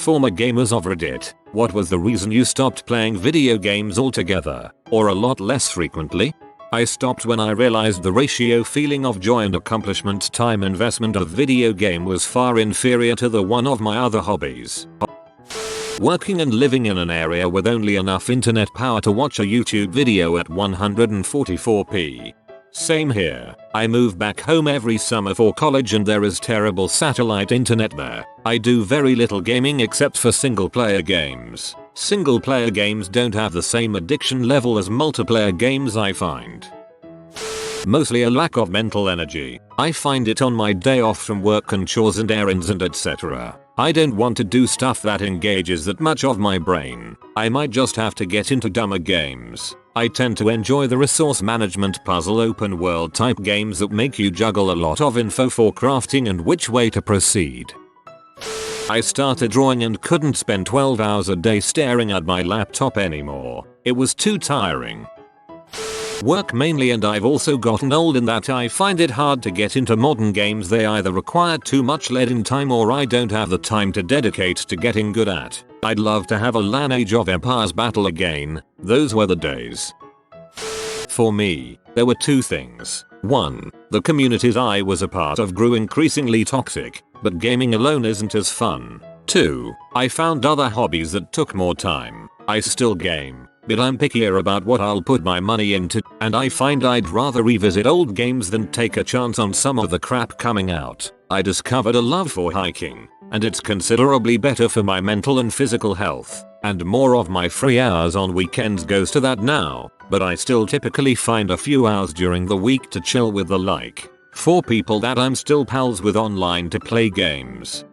Former gamers of Reddit, what was the reason you stopped playing video games altogether, or a lot less frequently? I stopped when I realized the ratio feeling of joy and accomplishment time investment of video game was far inferior to the one of my other hobbies. Working and living in an area with only enough internet power to watch a YouTube video at 144p. Same here. I move back home every summer for college and there is terrible satellite internet there. I do very little gaming except for single player games. Single player games don't have the same addiction level as multiplayer games, I find. Mostly a lack of mental energy. I find it on my day off from work and chores and errands and etc. I don't want to do stuff that engages that much of my brain. I might just have to get into dumber games. I tend to enjoy the resource management puzzle open world type games that make you juggle a lot of info for crafting and which way to proceed. I started drawing and couldn't spend 12 hours a day staring at my laptop anymore. It was too tiring. Work mainly, and I've also gotten old in that I find it hard to get into modern games. They either require too much lead-in time or I don't have the time to dedicate to getting good at. I'd love to have a LAN Age of Empires battle again. Those were the days. For me, there were two things. 1. The communities I was a part of grew increasingly toxic, but gaming alone isn't as fun. 2. I found other hobbies that took more time. I still game, but I'm pickier about what I'll put my money into, and I find I'd rather revisit old games than take a chance on some of the crap coming out. I discovered a love for hiking, and it's considerably better for my mental and physical health, and more of my free hours on weekends goes to that now, but I still typically find a few hours during the week to chill with the like. 4 people that I'm still pals with online to play games.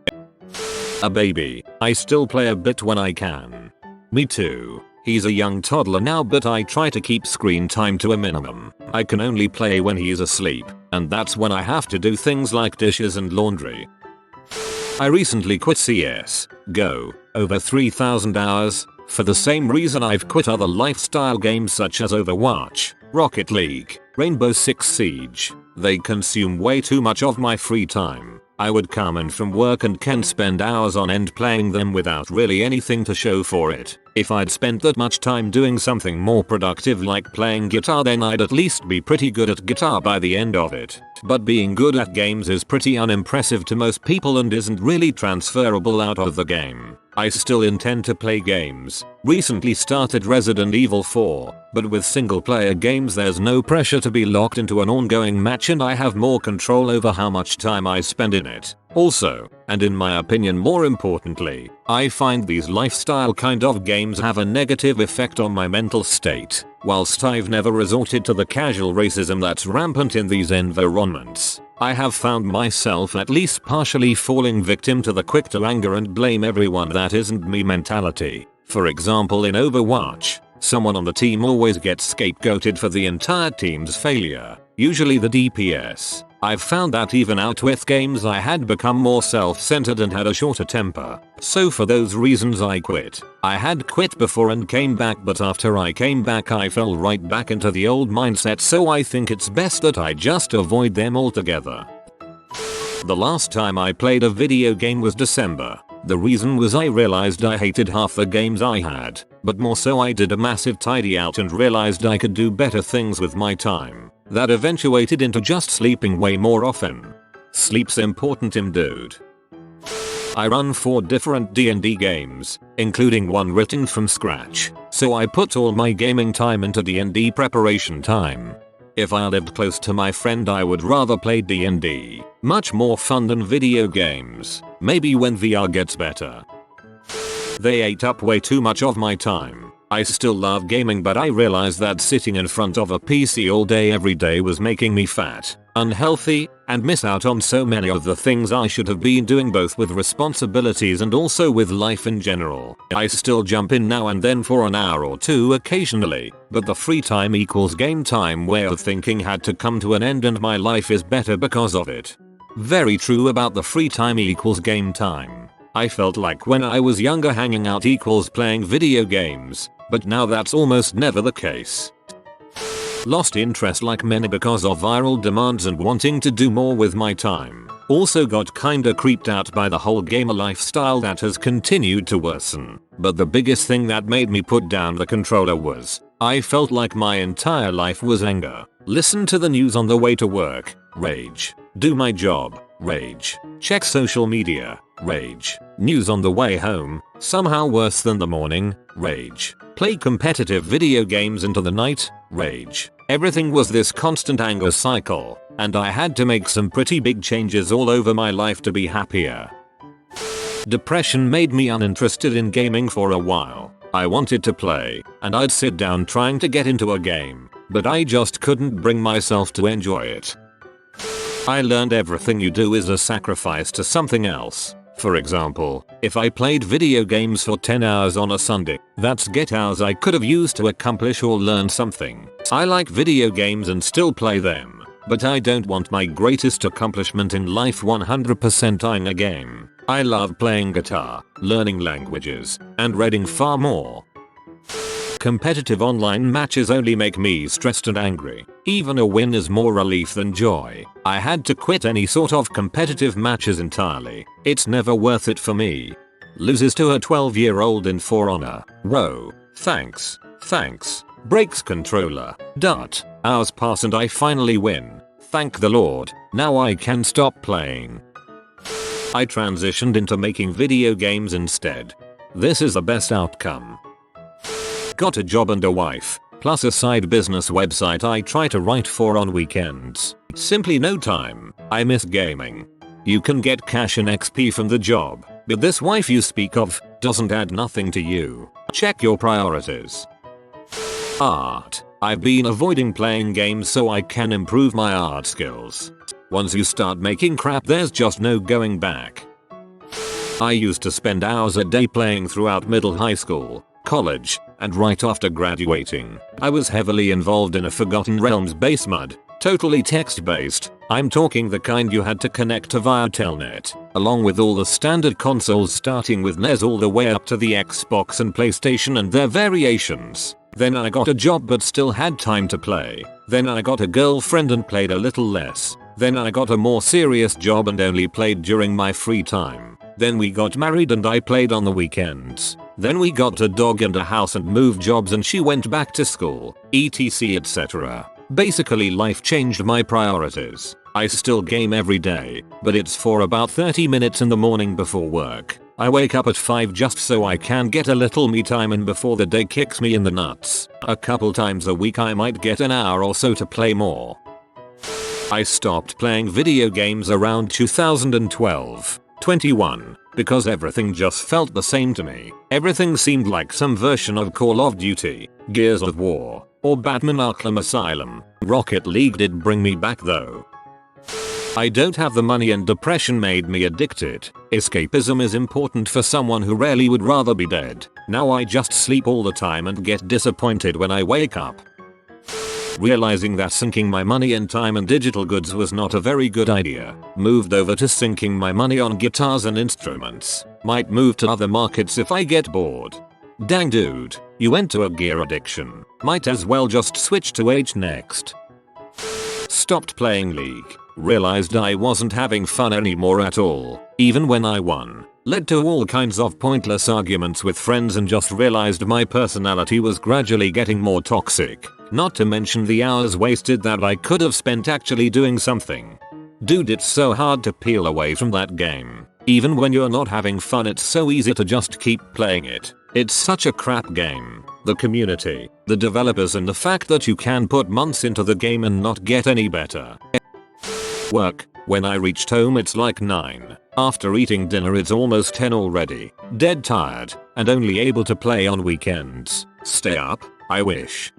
A baby. I still play a bit when I can. Me too. He's a young toddler now, but I try to keep screen time to a minimum. I can only play when he's asleep, and that's when I have to do things like dishes and laundry. I recently quit CS:GO, over 3,000 hours, for the same reason I've quit other lifestyle games such as Overwatch, Rocket League, Rainbow Six Siege. They consume way too much of my free time. I would come in from work and can spend hours on end playing them without really anything to show for it. If I'd spent that much time doing something more productive like playing guitar, then I'd at least be pretty good at guitar by the end of it. But being good at games is pretty unimpressive to most people and isn't really transferable out of the game. I still intend to play games. Recently started Resident Evil 4, but with single player games there's no pressure to be locked into an ongoing match and I have more control over how much time I spend in it. Also, and in my opinion more importantly, I find these lifestyle kind of games have a negative effect on my mental state. Whilst I've never resorted to the casual racism that's rampant in these environments, I have found myself at least partially falling victim to the quick to anger and blame everyone that isn't me mentality. For example, in Overwatch, someone on the team always gets scapegoated for the entire team's failure, usually the DPS. I've found that even out with games I had become more self-centered and had a shorter temper. So for those reasons I quit. I had quit before and came back, but after I came back I fell right back into the old mindset, so I think it's best that I just avoid them altogether. The last time I played a video game was December. The reason was I realized I hated half the games I had, but more so I did a massive tidy out and realized I could do better things with my time. That eventuated into just sleeping way more often. Sleep's important, dude. I run 4 different D&D games, including one written from scratch, so I put all my gaming time into D&D preparation time. If I lived close to my friend I would rather play D&D. Much more fun than video games. Maybe when VR gets better. They ate up way too much of my time. I still love gaming, but I realized that sitting in front of a PC all day every day was making me fat, unhealthy, and miss out on so many of the things I should have been doing, both with responsibilities and also with life in general. I still jump in now and then for an hour or two occasionally, but the free time equals game time way of thinking had to come to an end and my life is better because of it. Very true about the free time equals game time. I felt like when I was younger hanging out equals playing video games, but now that's almost never the case. Lost interest like many because of viral demands and wanting to do more with my time. Also got kinda creeped out by the whole gamer lifestyle that has continued to worsen. But the biggest thing that made me put down the controller was, I felt like my entire life was anger. Listen to the news on the way to work, rage. Do my job, rage. Check social media, rage. News on the way home, somehow worse than the morning, rage. Play competitive video games into the night, rage. Everything was this constant anger cycle, and I had to make some pretty big changes all over my life to be happier. Depression made me uninterested in gaming for a while. I wanted to play, and I'd sit down trying to get into a game, but I just couldn't bring myself to enjoy it. I learned everything you do is a sacrifice to something else. For example, if I played video games for 10 hours on a Sunday, that's get hours I could have used to accomplish or learn something. I like video games and still play them, but I don't want my greatest accomplishment in life 100% in a game. I love playing guitar, learning languages, and reading far more. Competitive online matches only make me stressed and angry. Even a win is more relief than joy. I had to quit any sort of competitive matches entirely. It's never worth it for me. Loses to a 12-year-old in For Honor. Whoa. Thanks. Breaks controller. Hours pass and I finally win. Thank the Lord. Now I can stop playing. I transitioned into making video games instead. This is the best outcome. Got a job and a wife, plus a side business website I try to write for on weekends. Simply no time. I miss gaming. You can get cash and XP from the job, but this wife you speak of doesn't add nothing to you. Check your priorities. Art. I've been avoiding playing games so I can improve my art skills. Once you start making crap, there's just no going back. I used to spend hours a day playing throughout middle high school, college, and right after graduating. I was heavily involved in a Forgotten Realms base mod, totally text-based. I'm talking the kind you had to connect to via Telnet, along with all the standard consoles starting with NES all the way up to the Xbox and PlayStation and their variations. Then I got a job but still had time to play. Then I got a girlfriend and played a little less. Then I got a more serious job and only played during my free time. Then we got married and I played on the weekends. Then we got a dog and a house and moved jobs and she went back to school, etc etc. Basically life changed my priorities. I still game every day, but it's for about 30 minutes in the morning before work. I wake up at 5 just so I can get a little me time in before the day kicks me in the nuts. A couple times a week I might get an hour or so to play more. I stopped playing video games around 2012-21 because everything just felt the same to me. Everything seemed like some version of Call of Duty, Gears of War, or Batman Arkham Asylum. Rocket League did bring me back though. I don't have the money and depression made me addicted. Escapism is important for someone who really would rather be dead. Now I just sleep all the time and get disappointed when I wake up. Realizing that sinking my money and time in digital goods was not a very good idea. Moved over to sinking my money on guitars and instruments. Might move to other markets if I get bored. Dang dude, you went to a gear addiction. Might as well just switch to H next. Stopped playing League. Realized I wasn't having fun anymore at all, even when I won. Led to all kinds of pointless arguments with friends and just realized my personality was gradually getting more toxic. Not to mention the hours wasted that I could have spent actually doing something. Dude, it's so hard to peel away from that game. Even when you're not having fun, it's so easy to just keep playing it. It's such a crap game. The community, the developers, and the fact that you can put months into the game and not get any better. Work. When I reached home it's like 9. After eating dinner it's almost 10 already. Dead tired, and only able to play on weekends. Stay up? I wish.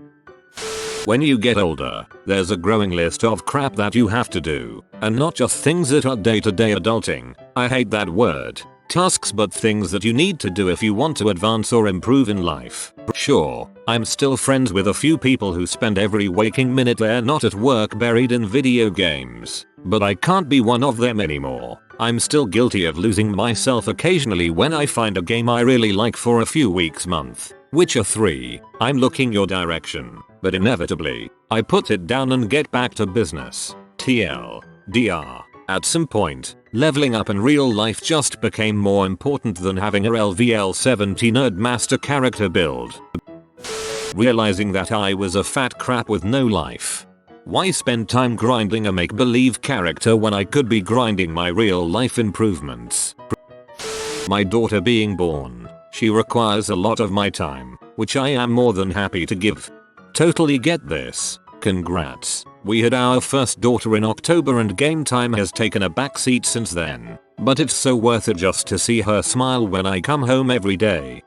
When you get older, there's a growing list of crap that you have to do, and not just things that are day-to-day adulting. I hate that word. Tasks, but things that you need to do if you want to advance or improve in life. Sure, I'm still friends with a few people who spend every waking minute they're not at work buried in video games, but I can't be one of them anymore. I'm still guilty of losing myself occasionally when I find a game I really like for a few weeks month. Witcher 3, I'm looking your direction, but inevitably, I put it down and get back to business. TLDR. At some point, leveling up in real life just became more important than having a LVL70 Nerdmaster character build. Realizing that I was a fat crap with no life. Why spend time grinding a make-believe character when I could be grinding my real life improvements? My daughter being born, she requires a lot of my time, which I am more than happy to give. Totally get this. Congrats. We had our first daughter in October and game time has taken a backseat since then, but it's so worth it just to see her smile when I come home every day.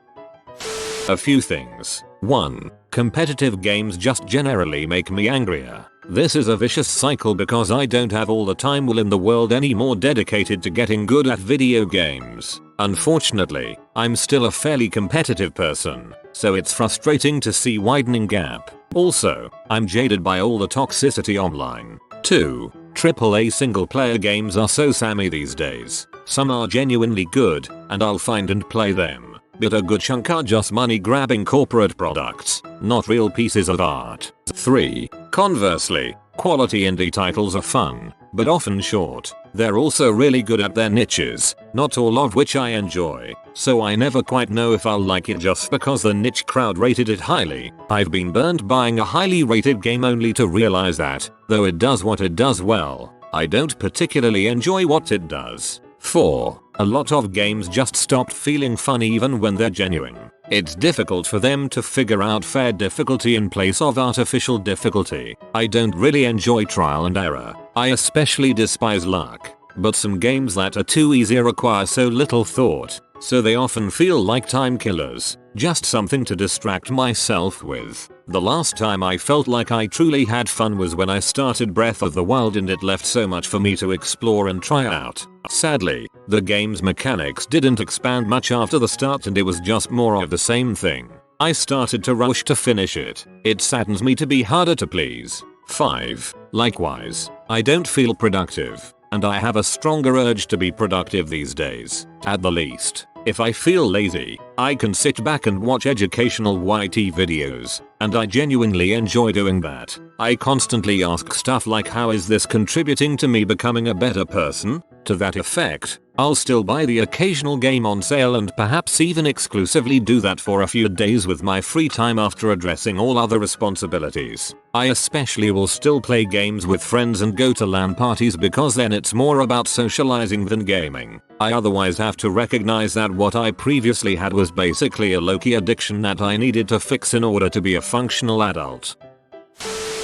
A few things. 1. Competitive games just generally make me angrier. This is a vicious cycle because I don't have all the time in the world anymore dedicated to getting good at video games. Unfortunately, I'm still a fairly competitive person, so it's frustrating to see widening gap. Also, I'm jaded by all the toxicity online. 2. AAA single player games are so sammy these days. Some are genuinely good, and I'll find and play them, but a good chunk are just money grabbing corporate products, not real pieces of art. 3. Conversely, quality indie titles are fun, but often short. They're also really good at their niches, not all of which I enjoy, so I never quite know if I'll like it just because the niche crowd rated it highly. I've been burned buying a highly rated game only to realize that, though it does what it does well, I don't particularly enjoy what it does. 4. A lot of games just stopped feeling fun even when they're genuine. It's difficult for them to figure out fair difficulty in place of artificial difficulty. I don't really enjoy trial and error. I especially despise luck. But some games that are too easy require so little thought, so they often feel like time killers, just something to distract myself with. The last time I felt like I truly had fun was when I started Breath of the Wild and it left so much for me to explore and try out. Sadly, the game's mechanics didn't expand much after the start and it was just more of the same thing. I started to rush to finish it. It saddens me to be harder to please. 5. Likewise, I don't feel productive, and I have a stronger urge to be productive these days. At the least, if I feel lazy, I can sit back and watch educational YT videos, and I genuinely enjoy doing that. I constantly ask stuff like, how is this contributing to me becoming a better person? To that effect, I'll still buy the occasional game on sale and perhaps even exclusively do that for a few days with my free time after addressing all other responsibilities. I especially will still play games with friends and go to LAN parties because then it's more about socializing than gaming. I otherwise have to recognize that what I previously had was basically a low-key addiction that I needed to fix in order to be a functional adult.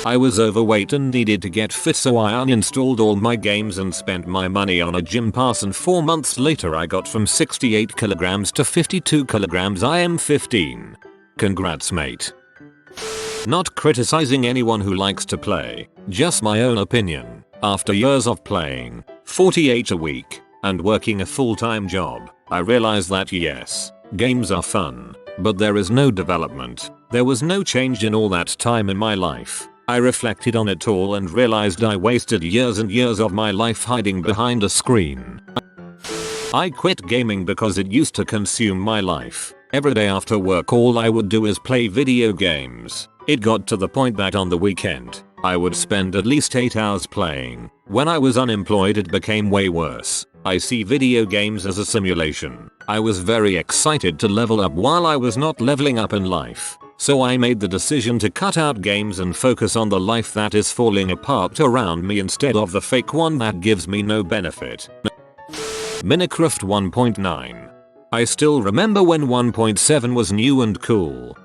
I was overweight and needed to get fit, so I uninstalled all my games and spent my money on a gym pass, and 4 months later I got from 68 kilograms to 52 kilograms. I am 15. Congrats, mate. Not criticizing anyone who likes to play, just my own opinion. After years of playing, 48 a week, and working a full-time job, I realized that yes, games are fun, but there is no development. There was no change in all that time in my life. I reflected on it all and realized I wasted years and years of my life hiding behind a screen. I quit gaming because it used to consume my life. Every day after work all I would do is play video games. It got to the point that on the weekend, I would spend at least 8 hours playing. When I was unemployed it became way worse. I see video games as a simulation. I was very excited to level up while I was not leveling up in life. So I made the decision to cut out games and focus on the life that is falling apart around me instead of the fake one that gives me no benefit. Minecraft 1.9. I still remember when 1.7 was new and cool.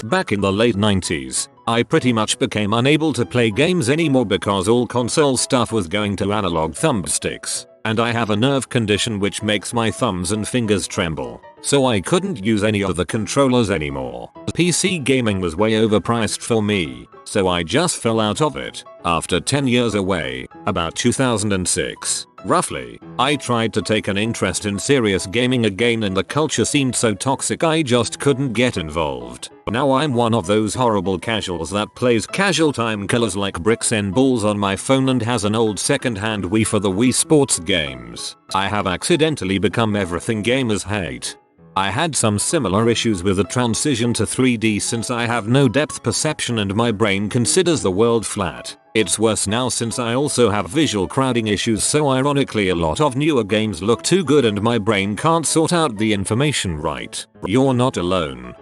Back in the late 90s, I pretty much became unable to play games anymore because all console stuff was going to analog thumbsticks, and I have a nerve condition which makes my thumbs and fingers tremble, so I couldn't use any of the controllers anymore. PC gaming was way overpriced for me, so I just fell out of it. After 10 years away, about 2006, roughly, I tried to take an interest in serious gaming again and the culture seemed so toxic I just couldn't get involved. Now I'm one of those horrible casuals that plays casual time killers like bricks and balls on my phone and has an old second-hand Wii for the Wii Sports games. I have accidentally become everything gamers hate. I had some similar issues with the transition to 3D since I have no depth perception and my brain considers the world flat. It's worse now since I also have visual crowding issues, so ironically a lot of newer games look too good and my brain can't sort out the information right. You're not alone.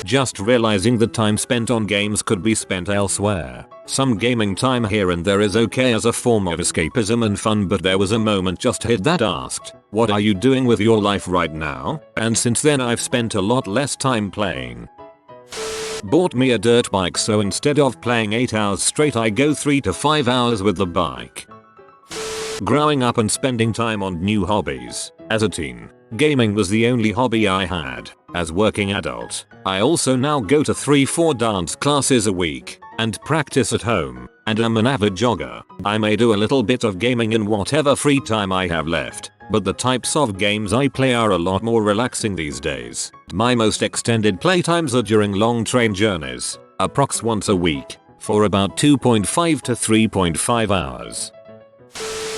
Just realizing the time spent on games could be spent elsewhere. Some gaming time here and there is okay as a form of escapism and fun, but there was a moment just hit that asked, what are you doing with your life right now? And since then I've spent a lot less time playing. Bought me a dirt bike, so instead of playing 8 hours straight I go 3 to 5 hours with the bike. Growing up and spending time on new hobbies. As a teen, gaming was the only hobby I had. As working adult, I also now go to 3-4 dance classes a week and practice at home, and I'm an avid jogger. I may do a little bit of gaming in whatever free time I have left, but the types of games I play are a lot more relaxing these days. My most extended playtimes are during long train journeys, approx once a week, for about 2.5 to 3.5 hours.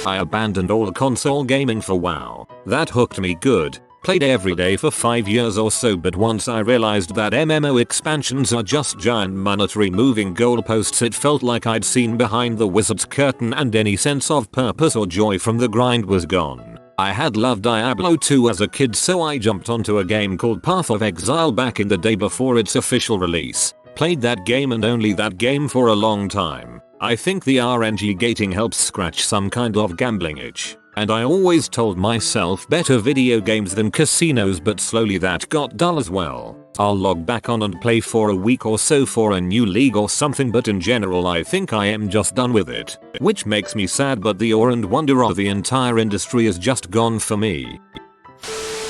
I abandoned all console gaming for WoW. That hooked me good. Played every day for 5 years or so, but once I realized that MMO expansions are just giant monetary moving goalposts, it felt like I'd seen behind the wizard's curtain and any sense of purpose or joy from the grind was gone. I had loved Diablo 2 as a kid, so I jumped onto a game called Path of Exile back in the day before its official release. Played that game and only that game for a long time. I think the RNG gating helps scratch some kind of gambling itch. And I always told myself better video games than casinos, but slowly that got dull as well. I'll log back on and play for a week or so for a new league or something, but in general I think I am just done with it. Which makes me sad, but the awe and wonder of the entire industry is just gone for me.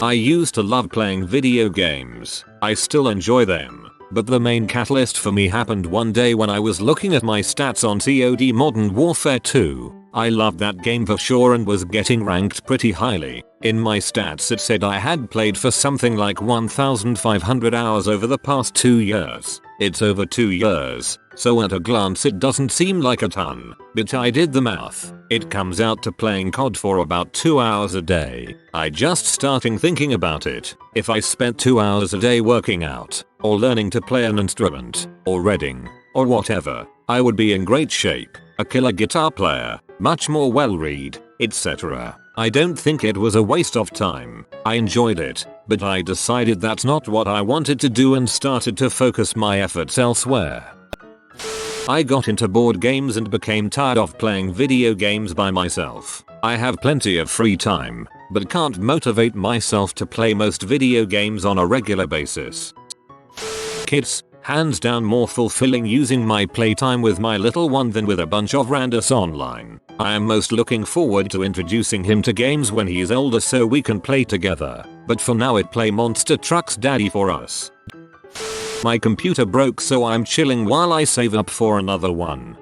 I used to love playing video games. I still enjoy them. But the main catalyst for me happened one day when I was looking at my stats on COD Modern Warfare 2. I loved that game for sure and was getting ranked pretty highly. In my stats it said I had played for something like 1,500 hours over the past 2 years. It's over 2 years, so at a glance it doesn't seem like a ton. But I did the math. It comes out to playing COD for about 2 hours a day. I just starting thinking about it. If I spent 2 hours a day working out, or learning to play an instrument, or reading, or whatever, I would be in great shape. A killer guitar player, much more well-read, etc. I don't think it was a waste of time. I enjoyed it, but I decided that's not what I wanted to do and started to focus my efforts elsewhere. I got into board games and became tired of playing video games by myself. I have plenty of free time, but can't motivate myself to play most video games on a regular basis. Kids, hands down more fulfilling using my playtime with my little one than with a bunch of randos online. I am most looking forward to introducing him to games when he's older so we can play together, but for now it play Monster Trucks Daddy for us. My computer broke, so I'm chilling while I save up for another one.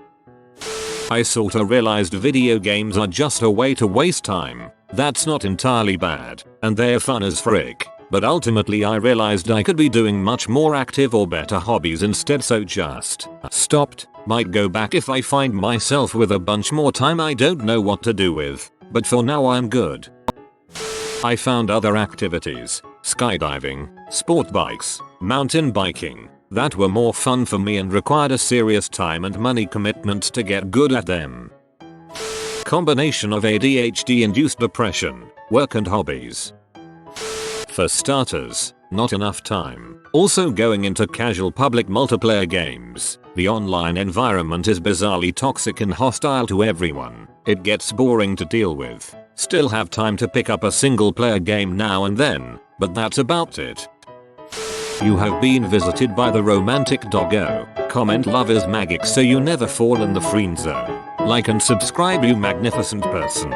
I sorta realized video games are just a way to waste time. That's not entirely bad, and they're fun as frick. But ultimately I realized I could be doing much more active or better hobbies instead, so just stopped. Might go back if I find myself with a bunch more time I don't know what to do with, but for now I'm good. I found other activities, skydiving, sport bikes, mountain biking, that were more fun for me and required a serious time and money commitment to get good at them. Combination of ADHD-induced depression, work and hobbies. For starters, not enough time. Also going into casual public multiplayer games. The online environment is bizarrely toxic and hostile to everyone. It gets boring to deal with. Still have time to pick up a single player game now and then, but that's about it. You have been visited by the romantic doggo. Comment love is magic so you never fall in the friend zone. Like and subscribe, you magnificent person.